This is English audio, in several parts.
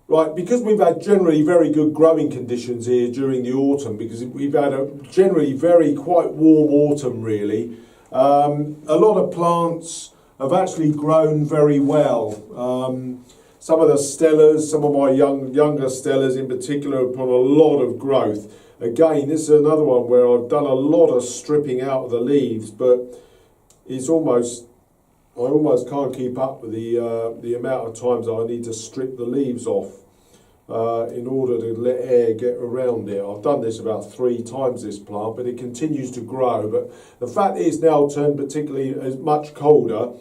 Right, because we've had generally very good growing conditions here during the autumn, because we've had a generally quite warm autumn really, a lot of plants have actually grown very well. Some of the stellas, some of my younger stellas in particular, have put a lot of growth. Again, this is another one where I've done a lot of stripping out of the leaves, but it's I almost can't keep up with the amount of times I need to strip the leaves off in order to let air get around it. I've done this about 3 times, this plant, but it continues to grow. But the fact that it's now turned particularly as much colder,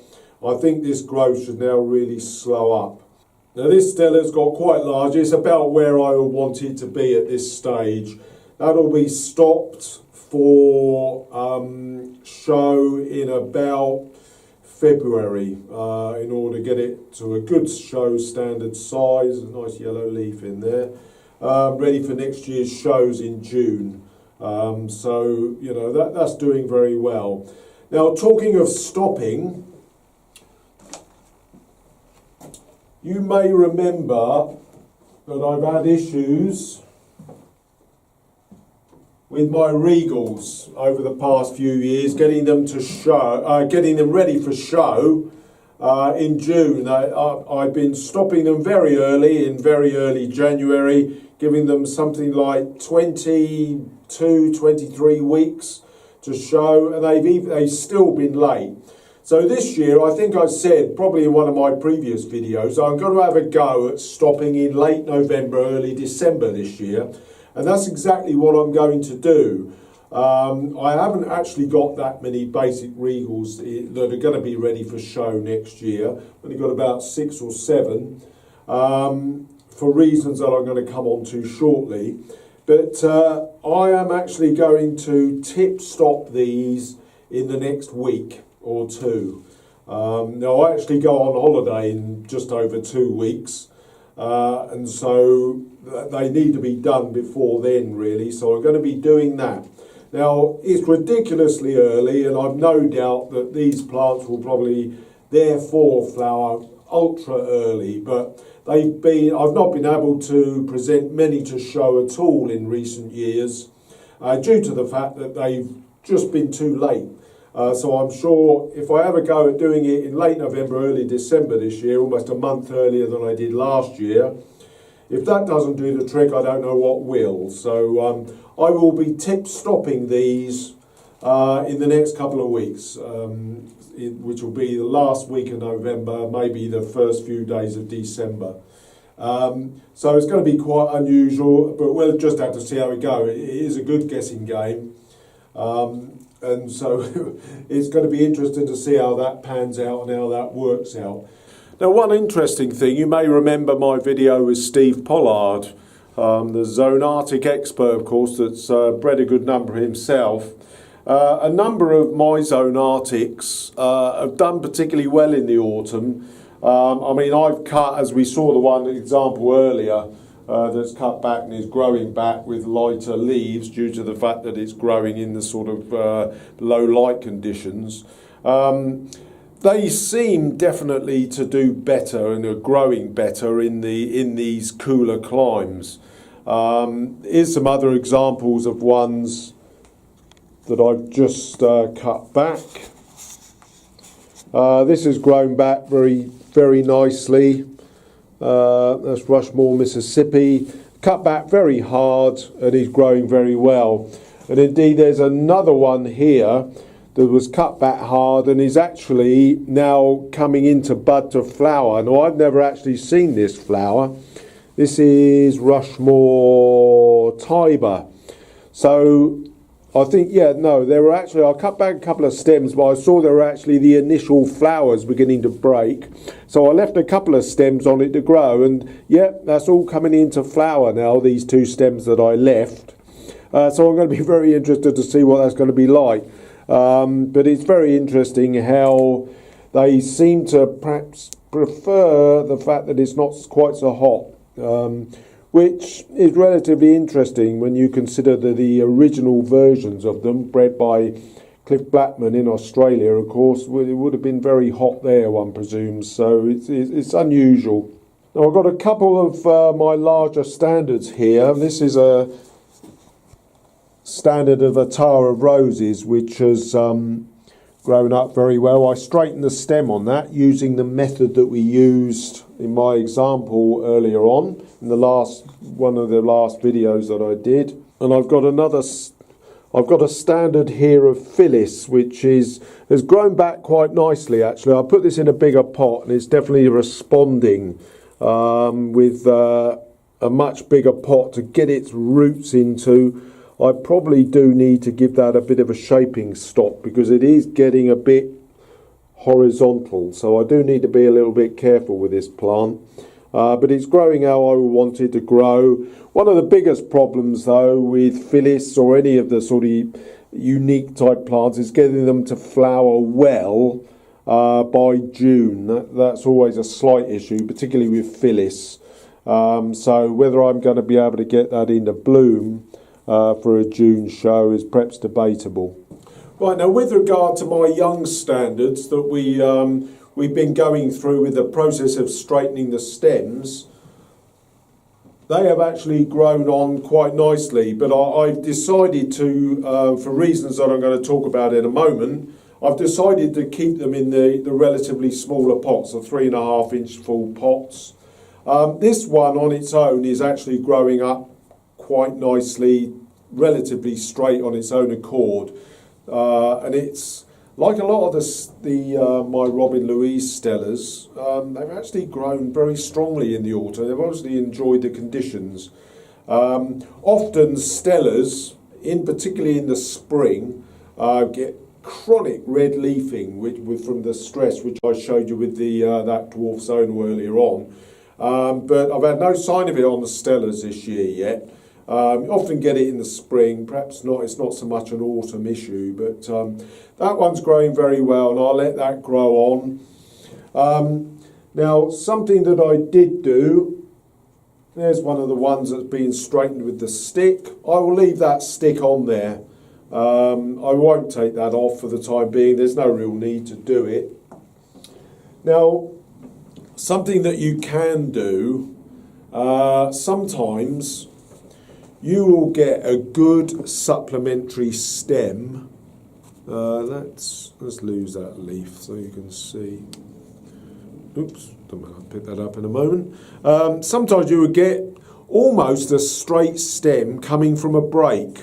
I think this growth should now really slow up. Now this stella's got quite large. It's about where I would want it to be at this stage. That'll be stopped for show in about February in order to get it to a good show standard size. A nice yellow leaf in there. Ready for next year's shows in June. So, you know, that's doing very well. Now, talking of stopping, you may remember that I've had issues with my Regals over the past few years, getting them to show, getting them ready for show in June. I've been stopping them very early, in very early January, giving them something like 22, 23 weeks to show, and they've still been late. So this year, I think I said, probably in one of my previous videos, I'm going to have a go at stopping in late November, early December this year. And that's exactly what I'm going to do. I haven't actually got that many basic Regals that are going to be ready for show next year. I've only got about 6 or 7 for reasons that I'm going to come on to shortly. But I am actually going to tip stop these in the next week or 2. Now I actually go on holiday in just over 2 weeks. And so they need to be done before then, really. So I'm going to be doing that. Now, it's ridiculously early, and I've no doubt that these plants will probably therefore flower ultra early, but I've not been able to present many to show at all in recent years due to the fact that they've just been too late. So I'm sure if I have a go at doing it in late November, early December this year, almost a month earlier than I did last year, if that doesn't do the trick, I don't know what will. So I will be stopping these in the next couple of weeks, which will be the last week of November, maybe the first few days of December. So it's going to be quite unusual, but we'll just have to see how we go. It is a good guessing game. And so it's going to be interesting to see how that pans out and how that works out. Now, one interesting thing, you may remember my video with Steve Pollard, the Zonartic expert, of course, that's bred a good number himself. A number of my Zonartics have done particularly well in the autumn. I mean, I've cut, as we saw the one example earlier, that's cut back and is growing back with lighter leaves due to the fact that it's growing in the sort of low light conditions. They seem definitely to do better and are growing better in these cooler climes. Here's some other examples of ones that I've just cut back. This has grown back very, very nicely. That's Rushmore, Mississippi. Cut back very hard and is growing very well. And indeed, there's another one here that was cut back hard and is actually now coming into bud to flower. Now, I've never actually seen this flower. This is Rushmore Tiber. So I think, yeah, no, there were actually, I cut back a couple of stems, but I saw there were actually the initial flowers beginning to break. So I left a couple of stems on it to grow, and yeah, that's all coming into flower now, these 2 stems that I left. So I'm going to be very interested to see what that's going to be like. But it's very interesting how they seem to perhaps prefer the fact that it's not quite so hot. Which is relatively interesting when you consider that the original versions of them, bred by Cliff Blackman in Australia, of course, it would have been very hot there, one presumes. So it's unusual. Now I've got a couple of my larger standards here. This is a standard of a tower of roses which has grown up very well. I straightened the stem on that using the method that we used in my example earlier on in the one of the last videos that I did. And I've got a standard here of Phyllis which has grown back quite nicely actually. I put this in a bigger pot and it's definitely responding with a much bigger pot to get its roots into. I probably do need to give that a bit of a shaping stop because it is getting a bit horizontal, so I do need to be a little bit careful with this plant, but it's growing how I want it to grow. One of the biggest problems though with Phyllis or any of the sort of unique type plants is getting them to flower well by June. That's always a slight issue, particularly with Phyllis. So whether I'm going to be able to get that into bloom for a June show is perhaps debatable. Right, now with regard to my young standards that we've been going through with the process of straightening the stems, they have actually grown on quite nicely, but I've decided to, for reasons that I'm going to talk about in a moment, I've decided to keep them in the relatively smaller pots, the 3.5 inch full pots. This one on its own is actually growing up quite nicely, relatively straight on its own accord, and it's like a lot of my Robin Louise Stellas. They've actually grown very strongly in the autumn. They've obviously enjoyed the conditions. Often Stellas, particularly in the spring, get chronic red leafing from the stress which I showed you with that dwarf zonal earlier on. But I've had no sign of it on the Stellas this year yet. You often get it in the spring, perhaps not. It's not so much an autumn issue, but that one's growing very well, and I'll let that grow on. Now, something that I did do, there's one of the ones that's been straightened with the stick. I will leave that stick on there. I won't take that off for the time being. There's no real need to do it. Now, something that you can do, sometimes you will get a good supplementary stem. Let's lose that leaf so you can see. Oops, I'll pick that up in a moment. Sometimes you will get almost a straight stem coming from a break.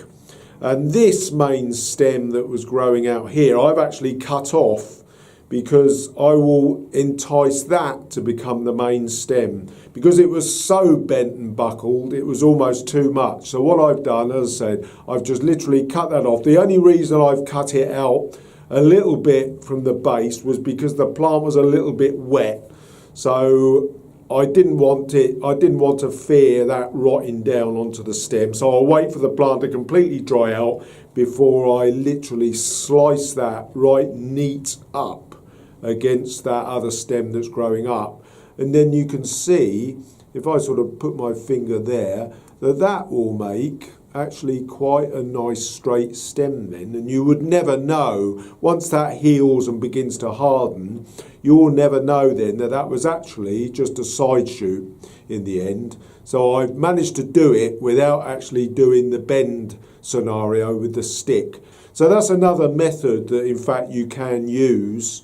And this main stem that was growing out here, I've actually cut off because I will entice that to become the main stem. Because it was so bent and buckled, it was almost too much. So what I've done, as I said, I've just literally cut that off. The only reason I've cut it out a little bit from the base was because the plant was a little bit wet. So I didn't want to fear that rotting down onto the stem. So I'll wait for the plant to completely dry out before I literally slice that right neat up against that other stem that's growing up. And then you can see, if I sort of put my finger there, that will make actually quite a nice straight stem then. And you would never know, once that heals and begins to harden, you'll never know then that was actually just a side shoot in the end. So I've managed to do it without actually doing the bend scenario with the stick. So that's another method that in fact you can use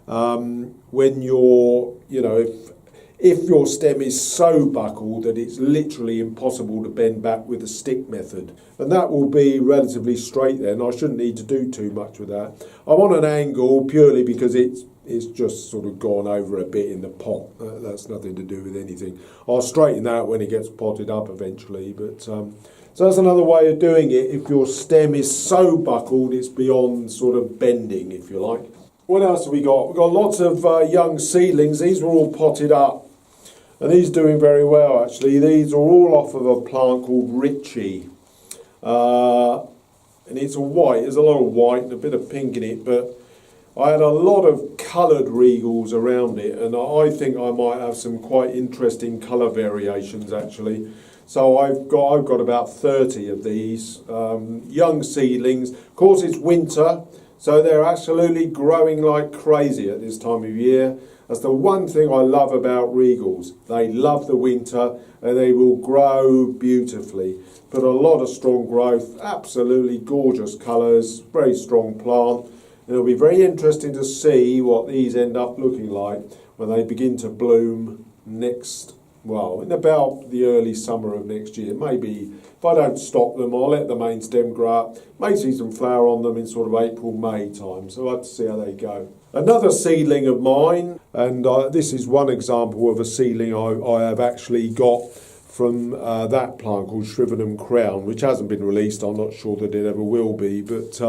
when you're, if your stem is so buckled that it's literally impossible to bend back with the stick method. And that will be relatively straight then. I shouldn't need to do too much with that. I'm on an angle purely because it's just sort of gone over a bit in the pot. That's nothing to do with anything. I'll straighten that when it gets potted up eventually. But so that's another way of doing it. If your stem is so buckled, it's beyond sort of bending, if you like. What else have we got? We've got lots of young seedlings. These were all potted up. And these are doing very well, actually. These are all off of a plant called Richie. And it's a white. There's a lot of white and a bit of pink in it. But I had a lot of coloured Regals around it. And I think I might have some quite interesting colour variations, actually. So I've got about 30 of these young seedlings. Of course, it's winter. So they're absolutely growing like crazy at this time of year. That's the one thing I love about Regals. They love the winter and they will grow beautifully. But a lot of strong growth, absolutely gorgeous colours, very strong plant. And it'll be very interesting to see what these end up looking like when they begin to bloom in about the early summer of next year. Maybe if I don't stop them, I'll let the main stem grow up. May see some flower on them in sort of April, May time. So I'll have to see how they go. Another seedling of mine, and this is one example of a seedling I have actually got from that plant called Shrivenham Crown, which hasn't been released. I'm not sure that it ever will be, but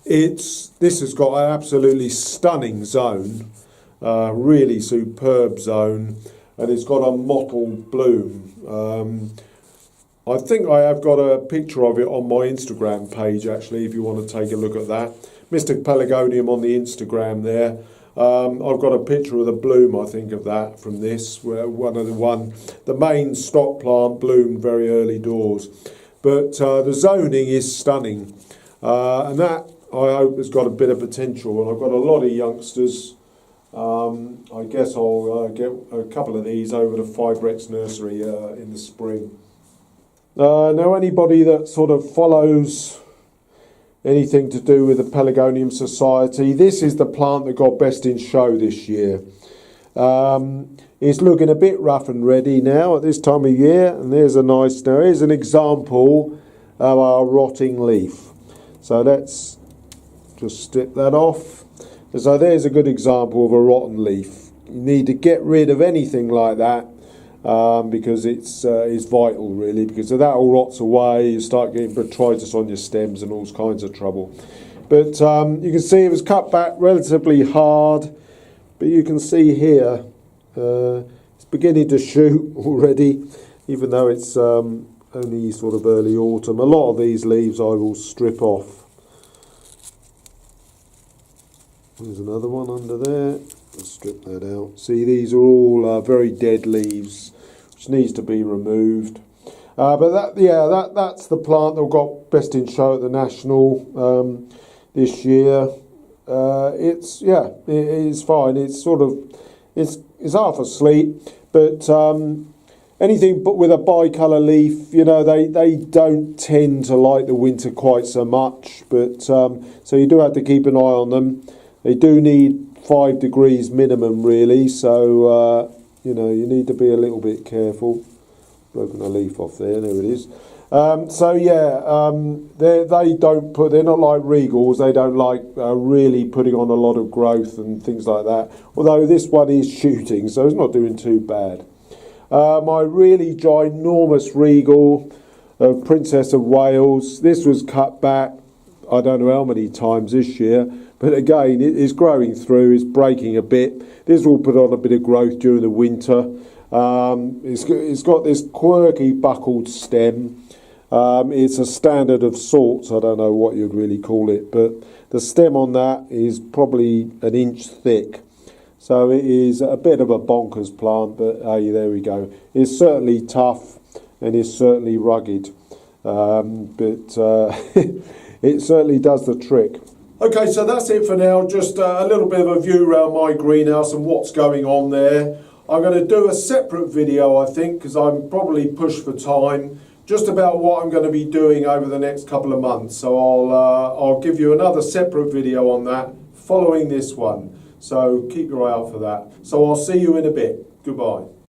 this has got an absolutely stunning zone, really superb zone, and it's got a mottled bloom. I think I have got a picture of it on my Instagram page, actually, if you want to take a look at that. Mr. Pelargonium on the Instagram there. I've got a picture of the bloom, I think, of that from this, where the main stock plant bloomed very early doors. But the zoning is stunning, and that I hope has got a bit of potential. And I've got a lot of youngsters. I guess I'll get a couple of these over to Fibrex Nursery in the spring. Now, anybody that sort of follows anything to do with the Pelargonium Society, this is the plant that got best in show this year. It's looking a bit rough and ready now at this time of year, and here's an example of our rotting leaf. So let's just strip that off. So there's a good example of a rotten leaf. You need to get rid of anything like that because it's vital, really, because if that all rots away, you start getting botrytis on your stems and all kinds of trouble. But you can see it was cut back relatively hard, but you can see here it's beginning to shoot already, even though it's only sort of early autumn. A lot of these leaves I will strip off. There's another one under there. Let's strip that out. See, these are all very dead leaves, which needs to be removed. But that's the plant that got best in show at the National this year. It is fine. It's half asleep, but anything but with a bicolour leaf, they don't tend to like the winter quite so much. But so you do have to keep an eye on them. They do need 5 degrees minimum, really, so you need to be a little bit careful. Broken a leaf off there it is. They're not like Regals. They don't like really putting on a lot of growth and things like that, although this one is shooting, so it's not doing too bad. My really ginormous Regal of Princess of Wales, this was cut back I don't know how many times this year, but again, it is growing through, it's breaking a bit. This will put on a bit of growth during the winter. It's got this quirky buckled stem. It's a standard of sorts, I don't know what you'd really call it, but the stem on that is probably an inch thick. So it is a bit of a bonkers plant, but hey, there we go. It's certainly tough and it's certainly rugged, but it certainly does the trick. Okay, so that's it for now. Just a little bit of a view around my greenhouse and what's going on there. I'm going to do a separate video, I think, because I'm probably pushed for time, just about what I'm going to be doing over the next couple of months. So I'll give you another separate video on that following this one. So keep your eye out for that. So I'll see you in a bit. Goodbye.